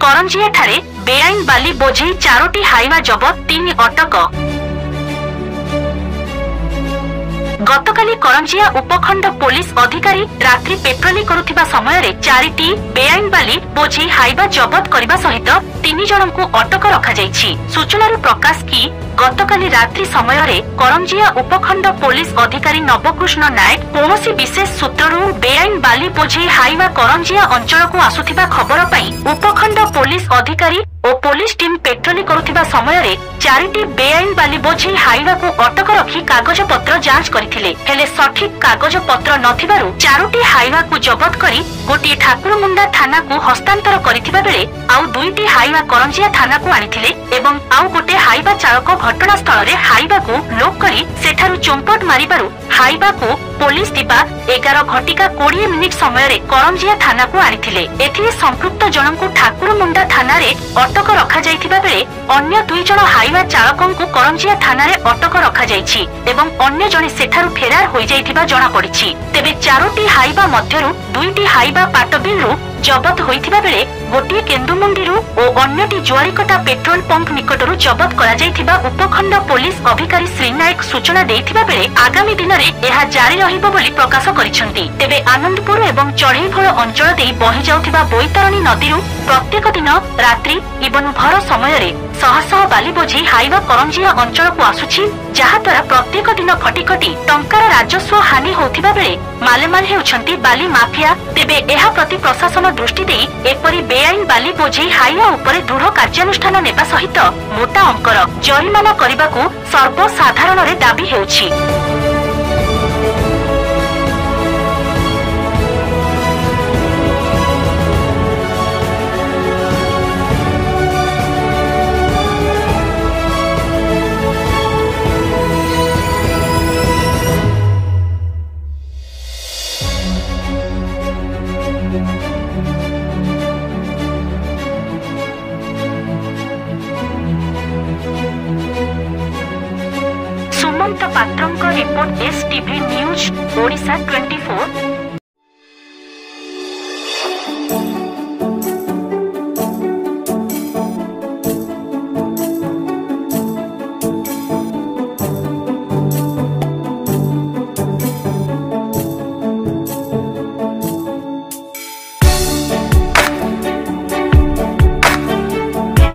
करंजिया ठारे बेआईन बाली बोझे 4टी हाइवा जबत 3 अटक। गतकाली करंजिया उपखंड पुलिस अधिकारी रात्रि पेट्रोलिंग करुथिबा समय 4टी बेआईन बाली बोझे हाइवा जबत करने सहित 3 जन को अटक रखा जायछि। सूचनारू प्रकाश की गतकाली रात्रि समय करंजिया उपखंड पुलिस अधिकारी नवकृष्ण नायक कौनसी विशेष सूत्ररू बेआईन बाली बोझे हाइवा करंजिया अंचल को आसुथिबा खबर पाई उपखंड पुलिस अधिकारी और पुलिस टीम पेट्रोलिंग करुथिबा समय 4टी बेआईन बाली बोझे हाइवा को अटक रखी कागज पत्र जांच करथिले। हेले सठिक कागज पत्र नथिबारु 4टी हाइवा को जबत करी गोटे ठाकुरमुंडा थाना को हस्तांतर करिथिबा बेले आउ 2टी हाइवा करंजिया थाना को आनिथिले एवं आउ गोटे हाइवा चालक घटना स्थल रे हाइवा को लोक करी सेठारु चंपट मारिबारु हाइवा को पुलिस दिबा 11 घटिका 20 मिनिट समय करंजिया थाना को आनिथिले। एथिरे संपृक्त जनक ठाकुरमुंडा थाना रे अटक रखा जाइथिबा बेले अन्य 2 जन हाइवा चालकन को करंजिया थाना रे अटक रखा जाइछि एवं अन्य जने सेठारु फेरार होई जाइथिबा जणा पड़िछि। तेबे 4टी हाइवा मध्यरु 2टी हाइवा पाटबिलरु जबत होइथिबा बेले गोटे केन्दुमुंडीरु और अन्यटी जुआरीकटा पेट्रोल पंप निकटरू जबत करा जाइथिबा उपखंड पुलिस अधिकारी श्री नायक सूचना देइथिबा बेले आगामी दिन रे एहा जारी रहिबो बोली प्रकाश करिसंती। तेबे आनंदपुर एवं चढ़ईफोल अंचल देई बहि जाउथिबा बैतरणी नदीरु प्रत्येक दिन रात्रि इबन भर समय रे शह शह बाली बोझी हाइवा करंजिया अंचल को आसुछि जहा द्वारा प्रत्येक दिन कटी कटी टंकार राजस्व हानि होथिबा बेले मालेमाल हेउछंती बाली माफिया। तेबे एहा प्रति प्रशासन दृष्टि देई एपरि बेआईन बाली बोझी हाइवा उपरे दृढ़ कार्यानुष्ठान नेबा सहित मोटा अंकर जरिमाना करबाकू सर्वसाधारण रे दाबी हेउछि। सुमंत पात्रଙ୍କ रिपोर्ट एसटीवी न्यूज ओडिशा 24।